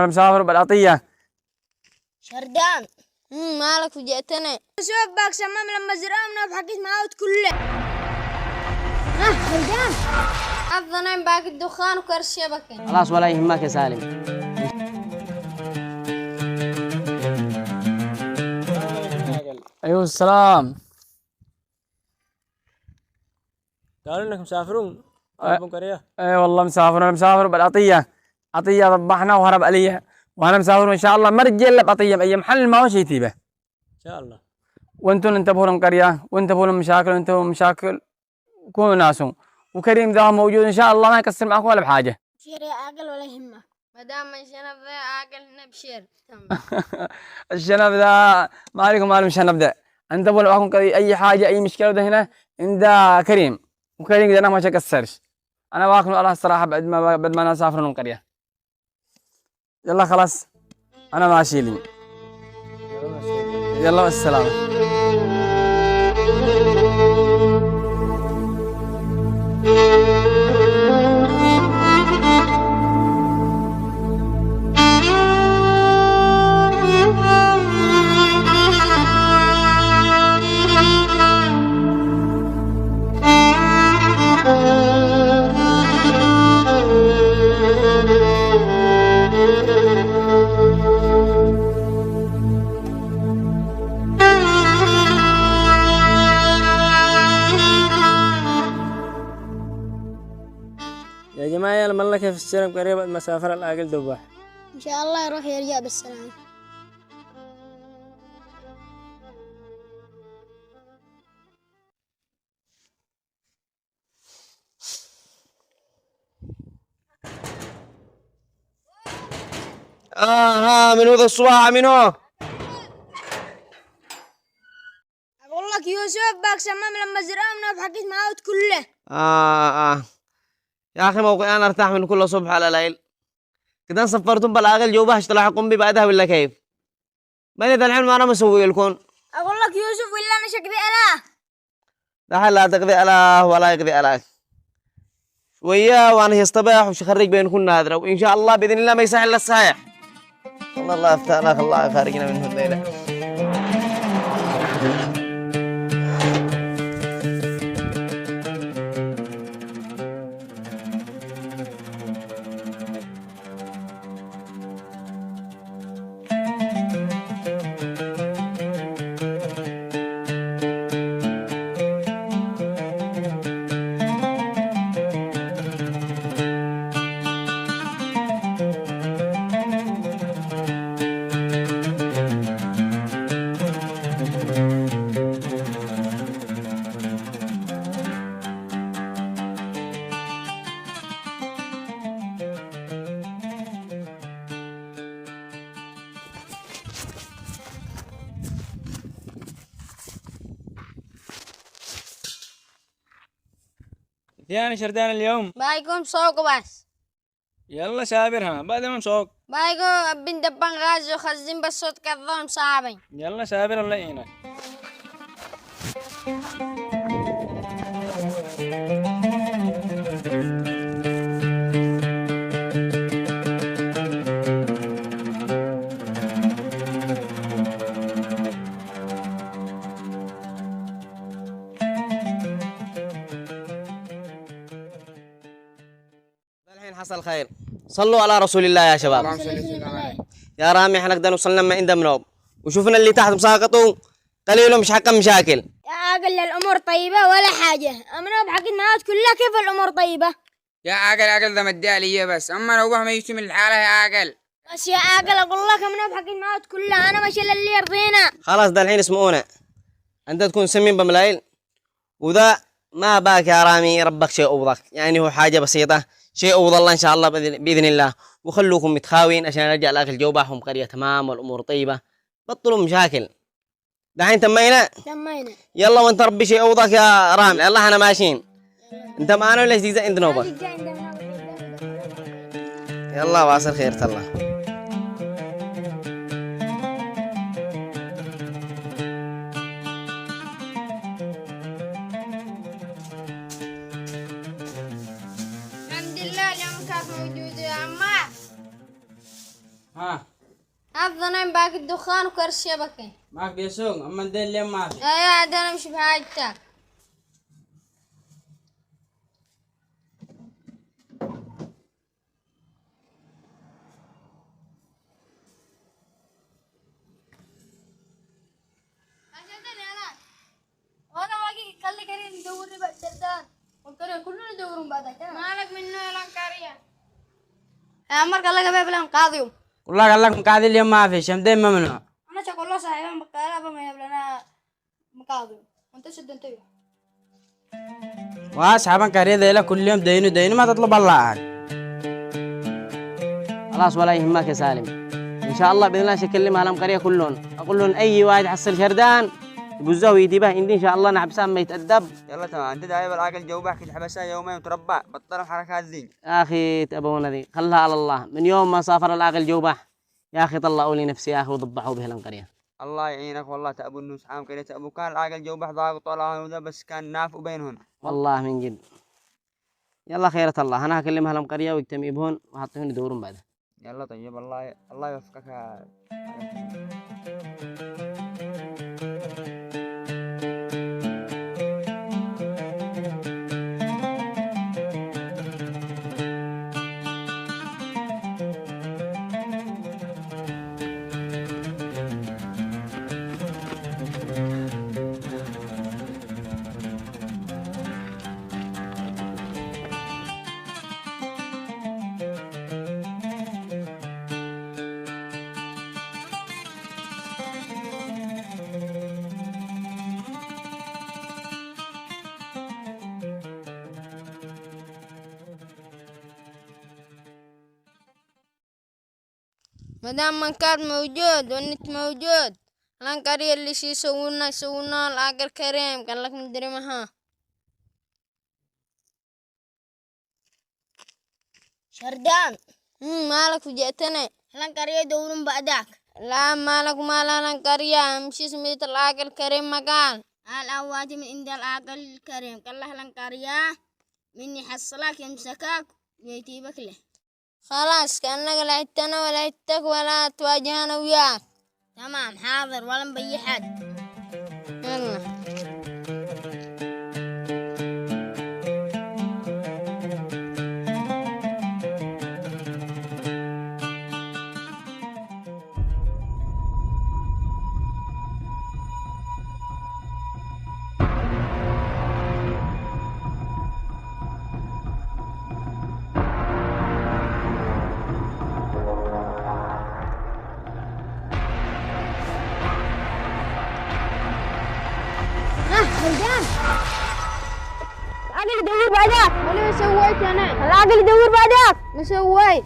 أنا مسافر بالعطية. شردان. مالك وجئتنا؟ شوف باك سمام لما زرامنا بحكيت معاود كله. شردان. أفضل باك الدخان وكرش شبكة. خلاص ولا يهمك يا سالم. أيوه السلام. قالوا انك مسافرون. قرية. اي والله مسافر. انا مسافر بالعطيه. عطيه ضبحنا وهرب عليها، وانا مسافر ان شاء الله ما رجع الا بعطيه اي محل ما هو شيء تيبه ان شاء الله. وانتم انتبهوا لهم قريه، وانتبهوا لهم مشاكل، وانتبهوا مشاكل، كونوا ناسهم. وكريم ذا موجود ان شاء الله ما يقصر معكم ولا بحاجه. بشير يا عاقل ولا يهمك، ما دام من شنب ذا عاقل نبشر. الشنب ذا ما عليكم مال الشنب ذا. انتبهوا لو معكم اي حاجه اي مشكله ده هنا عند كريم، وكريم ذا ما يقصرش. انا واكل الله الصراحه بعد ما انا اسافر من القريه. يلا خلاص انا ماشي لي. يلا والسلامه. يا جماعة لما الله كيف السلام قريبا مسافر العاقل دباح. إن شاء الله يروح يرجع بالسلامة. منو ذا الصباح منو؟ أقول لك يوسف باك سمام لما زرامنا بحكيت معاود كله. يا أخي موقعي أنا أرتاح من كل صبح على ليل. كده سفرتم بالعقل جوبها تلاحقون بي بعدها ولا كيف؟ بني ذا الحين ما أنا مسوي لكم. أقول لك يوسف ولا أنا شكذي ألا. دحين لا تقضي ألا ولا يقضي ألا. شوية وأنا يصطبح وش خرج بينكم نادرة، وإن شاء الله بإذن الله ما يسهل الصحيح. الله يفتح لك الله خارجنا منه الليلة. يعني شردان اليوم. بايكم سوق بس. يلا سابرها بعد ما نسوق. بايكم بن دبان غاز وخزين بالصوت كالظلم صعبين. يلا سابر الله يعينك. الحين حصل خير. صلوا على رسول الله يا شباب. يا رامي احنا قدرنا وصلنا ما عند منوب وشوفنا اللي تحت مساقطوا قليل مش حق مشاكل. يا عاقل الأمور طيبة ولا حاجة، أمنا بحكيت معاود كلها كيف الأمور طيبة؟ يا عاقل ذا مدي علي بس، اما لو ما يشتمل الحالة يا عاقل. بس يا عاقل أقول لك أمنا بحكيت معاود كلها أنا ماشي اللي يرضينا. خلاص ده الحين اسمعونا، انت تكون سمين بملايل وذا ما باك يا رامي ربك شيء اوضك، يعني هو حاجة بسيطة شيء اوض الله ان شاء الله باذن الله، وخلوكم متخاوين عشان نرجع لاخر جوباحهم قرية تمام والامور طيبة. بطلوا مشاكل. دحين تمينا؟ تمينا. يلا وانت ربي شيء اوضك يا رامي. يلا احنا ماشيين. انت معنا ولا جديد عند نوبة؟ يلا واصل خيرة الله. الحمد لله اليوم كانت موجودة يا عمار. ها أفضل باقي الدخان وكرش شبكة. معك بيسوق أما ندير اليوم ما في. يا أنا مش بحاجتك. وانا باقي خلي كريم يدورني بعد جدان والقرية كلنا يدورون بعدك. مالك منه يا لانكاريا يا عمر قال لك ابي بلا قاضيهم والله قال لك مقاعد اليوم ما في شمدين ممنوع. انا شكو الله صاحبي مقالا بما يبلنا مقاضيهم وانت شد انت وأصحابك كريه ذيلا كل يوم دينو ما تطلب الله عاد. خلاص ولا يهمك يا سالم، ان شاء الله باذن الله شكلم اهل القريه كلهم، اقول لهم اي واحد يحصل شردان يبزوه ويديبه عندي ان شاء الله نحبسان ما يتادب. يلا تمام، انت دايب العقل جوبك تحبسها يومين وتربع، بطل الحركات ذي. يا اخي تابونا ذي خلها على الله، من يوم ما سافر العقل جوبح يا اخي طلعوا لي نفسي يا اخي وضبحوا به القريه. الله يعينك والله، تأبو النوس عام كده تأبو كان العقل جوبح ضاق طلع وذا بس كان نافع بينهم. والله من جد. يلا خيرة الله، انا هكلم اهل القريه ويجتمعوا بهون وحطيهم يدورون بعدها. يلا طيب، الله يوفقك يا مدام من كان موجود والنت موجود الانكارية اللي شي يسوونا العقل كريم قال لك مدري ما ها شردان. مالك وجئتني الانكارية يدورون بعدك. لا مالك ومال الانكارية، امشي سميت العقل كريم مقال الأواتي من عند العقل الكريم قال له الانكارية مني حصلك يمسكك ويتيبك له. خلاص كأنك لا عدتنا ولا عدتك ولا تواجهنا وياك. تمام حاضر ولا مبي حد. يلا خلدان العقل يدور بعدك. ولا ما سويت انا؟ العقل يدور بعدك. ما سويت.